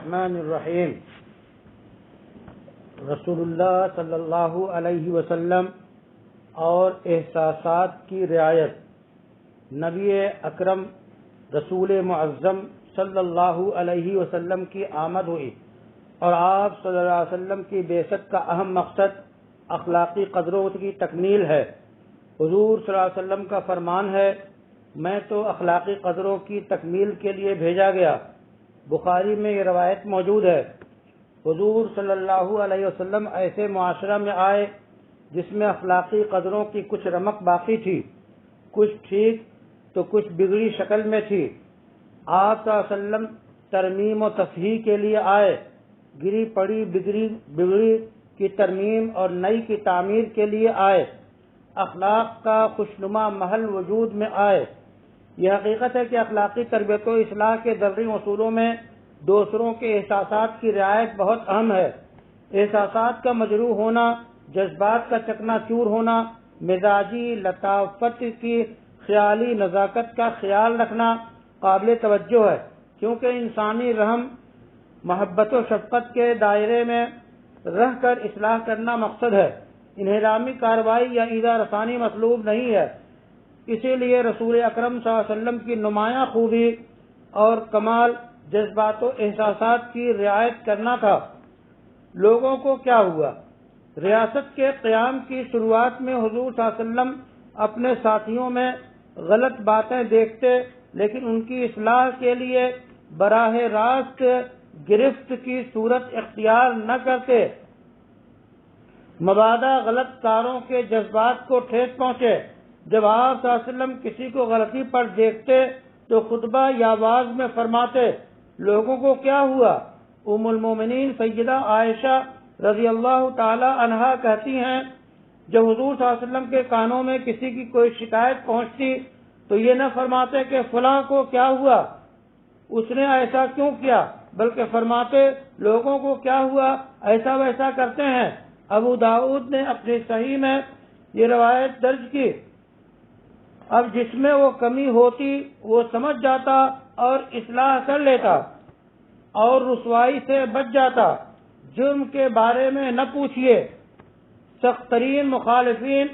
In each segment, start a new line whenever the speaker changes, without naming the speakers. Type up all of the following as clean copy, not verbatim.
الرحمن الرحیم۔ رسول اللہ صلی اللہ علیہ وسلم اور احساسات کی رعایت۔ نبی اکرم رسول معظم صلی اللہ علیہ وسلم کی آمد ہوئی اور آپ صلی اللہ علیہ وسلم کی بعثت کا اہم مقصد اخلاقی قدروں کی تکمیل ہے۔ حضور صلی اللہ علیہ وسلم کا فرمان ہے، میں تو اخلاقی قدروں کی تکمیل کے لیے بھیجا گیا۔ بخاری میں یہ روایت موجود ہے۔ حضور صلی اللہ علیہ وسلم ایسے معاشرہ میں آئے جس میں اخلاقی قدروں کی کچھ رمق باقی تھی، کچھ ٹھیک تو کچھ بگڑی شکل میں تھی۔ آپ صلی اللہ علیہ وسلم ترمیم و تصحیح کے لیے آئے، گری پڑی بگڑی کی ترمیم اور نئی کی تعمیر کے لیے آئے، اخلاق کا خوشنما محل وجود میں آئے۔ یہ حقیقت ہے کہ اخلاقی تربیت و اصلاح کے ضروری اصولوں میں دوسروں کے احساسات کی رعایت بہت اہم ہے۔ احساسات کا مجروح ہونا، جذبات کا چکنا چور ہونا، مزاجی لطافت کی خیالی نزاکت کا خیال رکھنا قابل توجہ ہے، کیونکہ انسانی رحم محبت و شفقت کے دائرے میں رہ کر اصلاح کرنا مقصد ہے، انہدامی کارروائی یا ایذا رسانی مطلوب نہیں ہے۔ اسی لیے رسول اکرم صلی اللہ علیہ وسلم کی نمایاں خوبی اور کمال جذبات و احساسات کی رعایت کرنا تھا۔ لوگوں کو کیا ہوا؟ ریاست کے قیام کی شروعات میں حضور صلی اللہ علیہ وسلم اپنے ساتھیوں میں غلط باتیں دیکھتے لیکن ان کی اصلاح کے لیے براہ راست گرفت کی صورت اختیار نہ کرتے۔ مبادا غلط کاروں کے جذبات کو ٹھیس پہنچے۔ جب آپ صلی اللہ علیہ وسلم کسی کو غلطی پر دیکھتے تو خطبہ یا آواز میں فرماتے، لوگوں کو کیا ہوا؟ ام المومنین سیدہ عائشہ رضی اللہ تعالی عنہا کہتی ہیں، جب حضور صلی اللہ علیہ وسلم کے کانوں میں کسی کی کوئی شکایت پہنچتی تو یہ نہ فرماتے کہ فلاں کو کیا ہوا، اس نے ایسا کیوں کیا، بلکہ فرماتے لوگوں کو کیا ہوا، ایسا ویسا کرتے ہیں۔ ابو داؤد نے اپنی صحیح میں یہ روایت درج کی۔ اب جس میں وہ کمی ہوتی وہ سمجھ جاتا اور اصلاح کر لیتا اور رسوائی سے بچ جاتا۔ جرم کے بارے میں نہ پوچھیے۔ سخت ترین مخالفین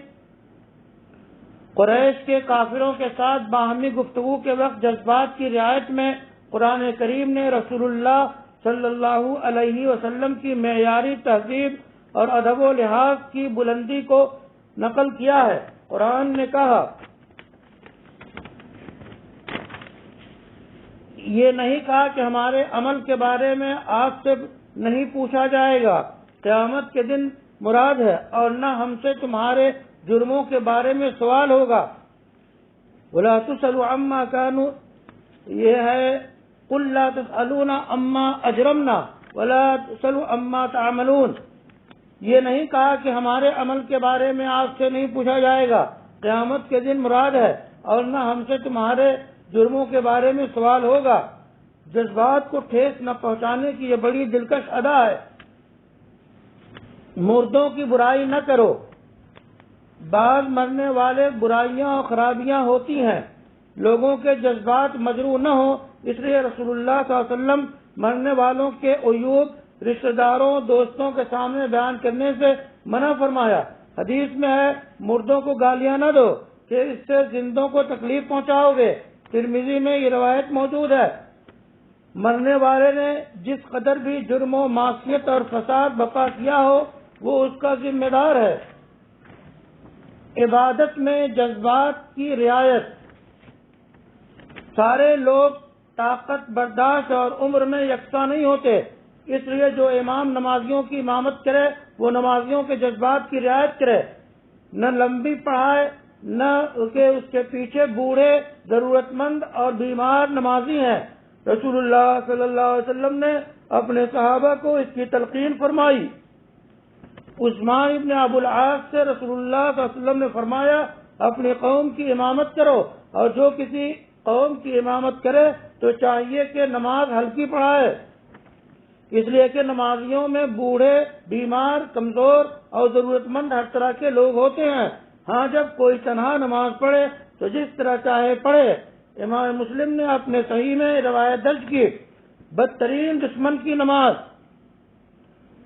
قریش کے کافروں کے ساتھ باہمی گفتگو کے وقت جذبات کی رعایت میں قرآن کریم نے رسول اللہ صلی اللہ علیہ وسلم کی معیاری تہذیب اور ادب و لحاظ کی بلندی کو نقل کیا ہے۔ قرآن نے کہا، یہ نہیں کہا کہ ہمارے عمل کے بارے میں آپ سے نہیں پوچھا جائے گا، قیامت کے دن مراد ہے، اور نہ ہم سے تمہارے جرموں کے بارے میں سوال ہوگا۔ وَلَا تُسْأَلُوا عَمَّا كَانُوا، یہ ہے قُلْ لَا تُسْأَلُونَ عَمَّا أَجْرَمْنَا وَلَا تُسْأَلُوا عَمَّا تَعْمَلُونَ، یہ نہیں کہا کہ ہمارے عمل کے بارے میں آپ سے نہیں پوچھا جائے گا، قیامت کے دن مراد ہے، اور نہ ہم سے تمہارے جرموں کے بارے میں سوال ہوگا۔ جذبات کو ٹھیس نہ پہنچانے کی یہ بڑی دلکش ادا ہے۔ مردوں کی برائی نہ کرو۔ بعض مرنے والے برائیاں اور خرابیاں ہوتی ہیں، لوگوں کے جذبات مجروح نہ ہوں، اس لیے رسول اللہ صلی اللہ علیہ وسلم مرنے والوں کے عیوب رشتہ داروں دوستوں کے سامنے بیان کرنے سے منع فرمایا۔ حدیث میں ہے، مردوں کو گالیاں نہ دو کہ اس سے زندوں کو تکلیف پہنچاؤ گے۔ ترمذی میں یہ روایت موجود ہے۔ مرنے والے نے جس قدر بھی جرم و معصیت اور فساد بپا کیا ہو وہ اس کا ذمہ دار ہے۔ عبادت میں جذبات کی رعایت۔ سارے لوگ طاقت برداشت اور عمر میں یکساں نہیں ہوتے، اس لیے جو امام نمازیوں کی امامت کرے وہ نمازیوں کے جذبات کی رعایت کرے، نہ لمبی پڑھائے نہ کہ اس کے پیچھے بوڑھے ضرورت مند اور بیمار نمازی ہیں۔ رسول اللہ صلی اللہ علیہ وسلم نے اپنے صحابہ کو اس کی تلقین فرمائی۔ عثمان ابن ابو العاص سے رسول اللہ صلی اللہ علیہ وسلم نے فرمایا، اپنی قوم کی امامت کرو، اور جو کسی قوم کی امامت کرے تو چاہیے کہ نماز ہلکی پڑھائے، اس لیے کہ نمازیوں میں بوڑھے، بیمار، کمزور اور ضرورت مند ہر طرح کے لوگ ہوتے ہیں۔ ہاں، جب کوئی تنہا نماز پڑھے تو جس طرح چاہے پڑھے۔ امام مسلم نے اپنے صحیح میں روایت درج کی۔ بدترین دشمن کی نماز۔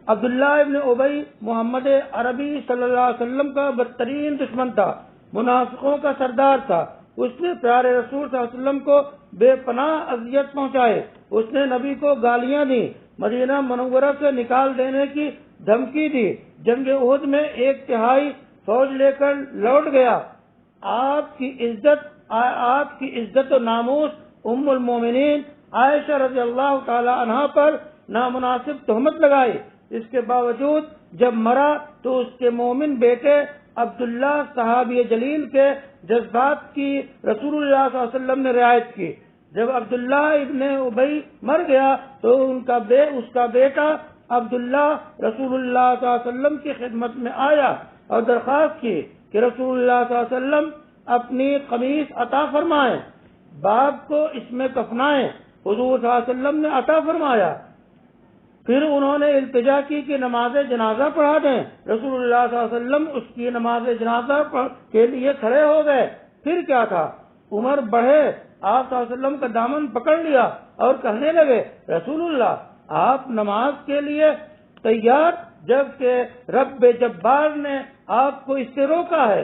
عبداللہ ابن ابی محمد عربی صلی اللہ علیہ وسلم کا بدترین دشمن تھا، منافقوں کا سردار تھا۔ اس نے پیارے رسول صلی اللہ علیہ وسلم کو بے پناہ اذیت پہنچائے، اس نے نبی کو گالیاں دی، مدینہ منورہ سے نکال دینے کی دھمکی دی۔ جنگ احد میں 1/3 فوج لے کر لوٹ گیا۔ آپ کی عزت و ناموس ام المومنین عائشہ رضی اللہ تعالی عنہا پر نامناسب تہمت لگائی۔ اس کے باوجود جب مرا تو اس کے مومن بیٹے عبداللہ صحابی جلیل کے جذبات کی رسول اللہ صلی اللہ علیہ وسلم نے رعایت کی۔ جب عبداللہ ابن ابی مر گیا تو اس کا بیٹا عبداللہ رسول اللہ صلی اللہ علیہ وسلم کی خدمت میں آیا اور درخواست کی کہ رسول اللہ صلی اللہ علیہ وسلم اپنی قمیص عطا فرمائیں، باپ کو اس میں کفنائیں۔ حضور صلی اللہ علیہ وسلم نے عطا فرمایا۔ پھر انہوں نے التجا کی کہ نماز جنازہ پڑھا دیں۔ رسول اللہ صلی اللہ علیہ وسلم اس کی نماز جنازہ کے لیے کھڑے ہو گئے۔ پھر کیا تھا، عمر بڑھے، آپ صلی اللہ علیہ وسلم کا دامن پکڑ لیا اور کہنے لگے، رسول اللہ آپ نماز کے لیے تیار، جبکہ رب جبار نے آپ کو اس سے روکا ہے۔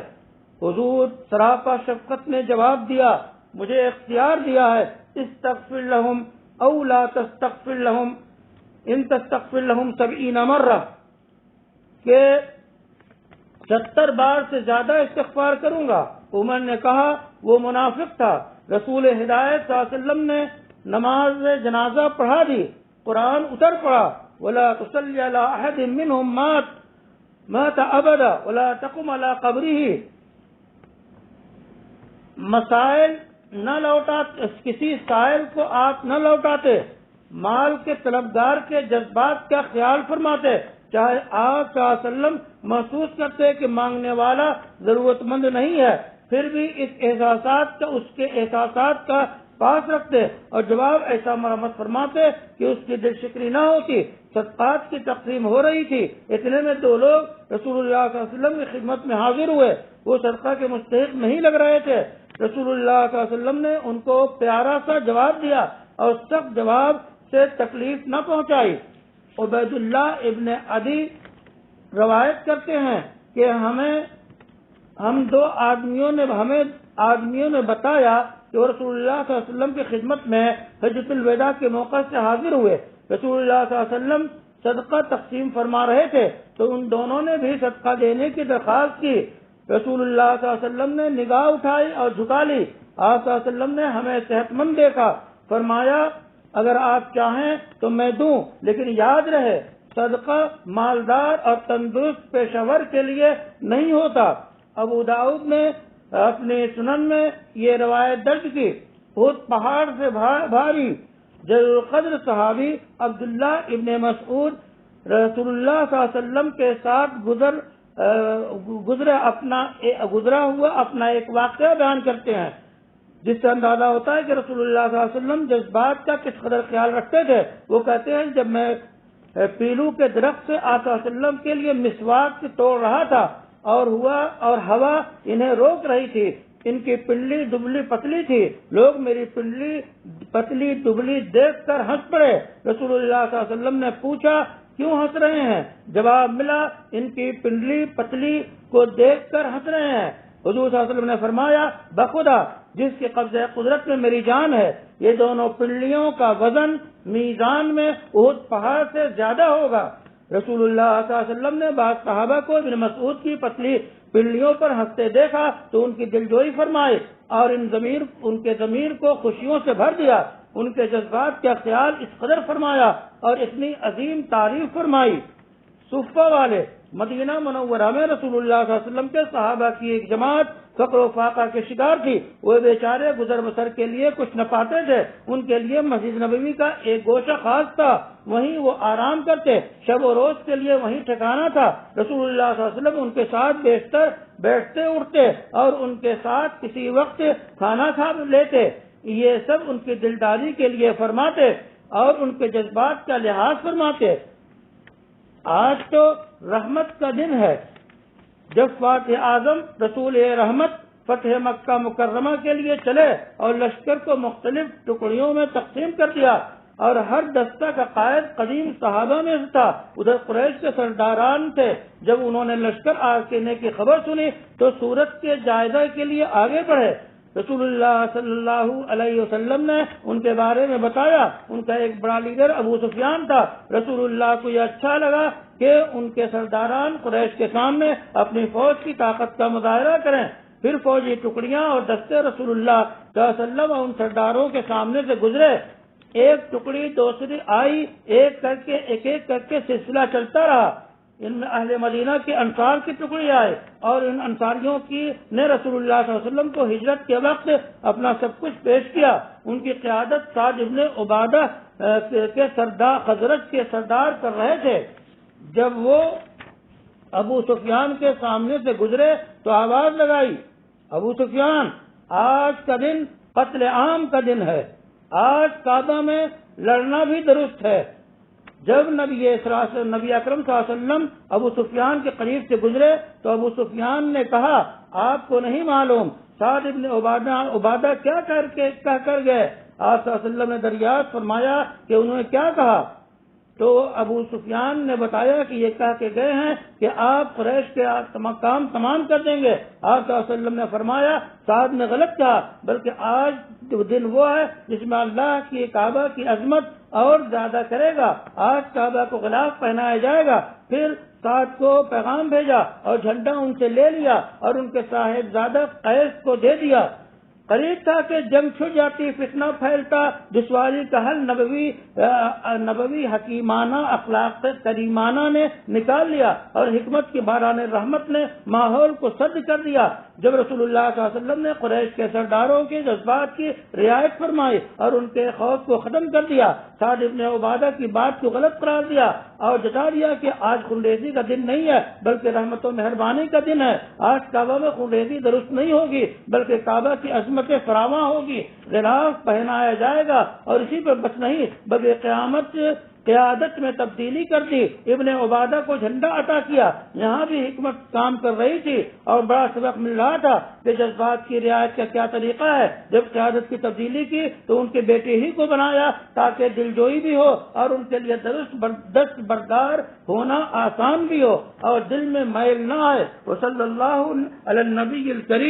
حضور سراپا شفقت نے جواب دیا، مجھے اختیار دیا ہے، استغفر لهم او لا تستغفر لهم ان تستغفر لهم 70 مرہ، کہ 70 بار سے زیادہ استغفار کروں گا۔ عمر نے کہا وہ منافق تھا۔ رسول ہدایت صلی اللہ علیہ وسلم نے نماز جنازہ پڑھا دی، قرآن اتر پڑا، ولا تصلی علی احد منهم مات ابدا ولا تقم علی قبره۔ مسائل نہ لوٹاتے، کسی سائل کو آپ نہ لوٹاتے، مال کے طلبگار کے جذبات کا خیال فرماتے، چاہے آپ صلی اللہ علیہ وسلم محسوس کرتے کہ مانگنے والا ضرورت مند نہیں ہے، پھر بھی اس کے احساسات کا پاس رکھتے اور جواب ایسا مرمت فرماتے کہ اس کی دل شکری نہ ہوتی۔ صدقات کی تقسیم ہو رہی تھی، اتنے میں 2 لوگ رسول اللہ صلی اللہ علیہ وسلم کی خدمت میں حاضر ہوئے۔ وہ صدقہ کے مستحق نہیں لگ رہے تھے۔ رسول اللہ صلی اللہ علیہ وسلم نے ان کو پیارا سا جواب دیا اور سخت جواب سے تکلیف نہ پہنچائی۔ عبید اللہ ابن عدی روایت کرتے ہیں کہ ہمیں 2 آدمیوں نے بتایا کہ وہ رسول اللہ صلی اللہ علیہ وسلم کی خدمت میں حجۃ الوداع کے موقع سے حاضر ہوئے۔ رسول اللہ صلی اللہ علیہ وسلم صدقہ تقسیم فرما رہے تھے تو ان دونوں نے بھی صدقہ دینے کی درخواست کی۔ رسول اللہ صلی اللہ علیہ وسلم نے نگاہ اٹھائی اور جھکا لی۔ آپ صلی اللہ علیہ وسلم نے ہمیں صحت مند دیکھا، فرمایا اگر آپ چاہیں تو میں دوں، لیکن یاد رہے صدقہ مالدار اور تندرست پیشہ کے لیے نہیں ہوتا۔ ابو داؤد نے اپنے سنن میں یہ روایت درج کی۔ احد پہاڑ سے بھاری جلیل القدر صحابی عبداللہ ابن مسعود رسول اللہ صلی اللہ علیہ وسلم کے ساتھ گزرا ہوا اپنا ایک واقعہ بیان کرتے ہیں، جس سے اندازہ ہوتا ہے کہ رسول اللہ صلی اللہ علیہ وسلم جذبات کا کس قدر خیال رکھتے تھے۔ وہ کہتے ہیں جب میں پیلو کے درخت سے آپ صلی اللہ علیہ وسلم کے لیے مسواک توڑ رہا تھا اور ہوا انہیں روک رہی تھی، ان کی پنڈلی دبلی پتلی تھی، لوگ میری پنڈلی پتلی دبلی دیکھ کر ہنس پڑے۔ رسول اللہ صلی اللہ علیہ وسلم نے پوچھا کیوں ہنس رہے ہیں؟ جواب ملا ان کی پنڈلی پتلی کو دیکھ کر ہنس رہے ہیں۔ حضور صلی اللہ علیہ وسلم نے فرمایا بخدا جس کے قبضہ قدرت میں میری جان ہے، یہ دونوں پنڈلیوں کا وزن میزان میں احد پہاڑ سے زیادہ ہوگا۔ رسول اللہ صلی اللہ علیہ وسلم نے بعض صحابہ کو ابن مسعود کی پتلی پنڈلیوں پر ہنستے دیکھا تو ان کی دلجوئی فرمائی اور ان کے ضمیر کو خوشیوں سے بھر دیا، ان کے جذبات کا خیال اس قدر فرمایا اور اتنی عظیم تعریف فرمائی۔ صفہ والے مدینہ منورہ میں رسول اللہ صلی اللہ علیہ وسلم کے صحابہ کی ایک جماعت فقر و فاقہ کے شکار تھی، وہ بیچارے گزر بسر کے لیے کچھ نہ پاتے تھے، ان کے لیے مسجد نبوی کا ایک گوشہ خاص تھا، وہیں وہ آرام کرتے، شب و روز کے لیے وہیں ٹھکانا تھا۔ رسول اللہ صلی اللہ علیہ وسلم ان کے ساتھ بیٹھتے اٹھتے اور ان کے ساتھ کسی وقت کھانا کھا لیتے، یہ سب ان کی دلداری کے لیے فرماتے اور ان کے جذبات کا لحاظ فرماتے۔ آج تو رحمت کا دن ہے، جب فاتح اعظم رسول رحمت فتح مکہ مکرمہ کے لیے چلے اور لشکر کو مختلف ٹکڑیوں میں تقسیم کر دیا۔ اور ہر دستہ کا قائد قدیم صحابہ میں سے تھا. ادھر قریش کے سرداران تھے. جب انہوں نے لشکر آنے کی خبر سنی تو صورت کے جائزہ کے لیے آگے بڑھے. رسول اللہ صلی اللہ علیہ وسلم نے ان کے بارے میں بتایا. ان کا ایک بڑا لیڈر ابو سفیان تھا. رسول اللہ کو یہ اچھا لگا کہ ان کے سرداران قریش کے سامنے اپنی فوج کی طاقت کا مظاہرہ کریں. پھر فوجی ٹکڑیاں اور دستے رسول اللہ صلی اللہ علیہ وسلم اور ان سرداروں کے سامنے سے گزرے. ایک ٹکڑی دوسری آئی, ایک ایک کر کے سلسلہ چلتا رہا. ان میں اہل مدینہ کے انصار کی ٹکڑی آئے اور ان انصاریوں نے رسول اللہ صلی اللہ علیہ وسلم کو ہجرت کے وقت اپنا سب کچھ پیش کیا. ان کی قیادت سعد ابن عبادہ کے سردار خزرج کے سردار کر رہے تھے. جب وہ ابو سفیان کے سامنے سے گزرے تو آواز لگائی, ابو سفیان, آج کا دن قتل عام کا دن ہے. آج کعبہ میں لڑنا بھی درست ہے. جب نبی اکرم صلی اللہ علیہ وسلم ابو سفیان کے قریب سے گزرے تو ابو سفیان نے کہا, آپ کو نہیں معلوم سعد ابن عبادہ کیا کہہ کر گئے؟ آپ صلی اللہ علیہ وسلم نے دریافت فرمایا کہ انہوں نے کیا کہا؟ تو ابو سفیان نے بتایا کہ یہ کہہ کے گئے ہیں کہ آپ قریش کے کام تمام کر دیں گے. آپ صلی اللہ علیہ وسلم نے فرمایا, سعد نے غلط کہا, بلکہ آج دن وہ ہے جس میں اللہ کی کعبہ کی عظمت اور زیادہ کرے گا. آج کعبہ کو غلاف پہنایا جائے گا. پھر سعد کو پیغام بھیجا اور جھنڈا ان سے لے لیا اور ان کے صاحبزادہ قیس کو دے دیا. قریب تھا کہ جنگ چھڑ جاتی, فتنہ پھیلتا. دشواری کا حل نبوی حکیمانہ اخلاق کریمانہ نے نکال لیا اور حکمت کی باران رحمت نے ماحول کو سرد کر دیا. جب رسول اللہ صلی اللہ علیہ وسلم نے قریش کے سرداروں کے جذبات کی رعایت فرمائی اور ان کے خوف کو ختم کر دیا, سعد ابن عبادہ کی بات کو غلط قرار دیا اور جتا دیا کہ آج خونریزی کا دن نہیں ہے بلکہ رحمت و مہربانی کا دن ہے. آج کعبہ میں خونریزی درست نہیں ہوگی بلکہ کعبہ کی عظمت فراواں ہوگی. غلاف پہنایا جائے گا اور اسی پر بس نہیں بلکہ قیادت میں تبدیلی کر دی. ابن عبادہ کو جھنڈا عطا کیا. یہاں بھی حکمت کام کر رہی تھی اور بڑا سبق مل رہا تھا کہ جذبات کی رعایت کا کیا طریقہ ہے. جب قیادت کی تبدیلی کی تو ان کے بیٹے ہی کو بنایا تاکہ دلجوئی بھی ہو اور ان کے لیے دست بردار ہونا آسان بھی ہو اور دل میں میل نہ آئے. وصلی اللہ علی النبی الکریم.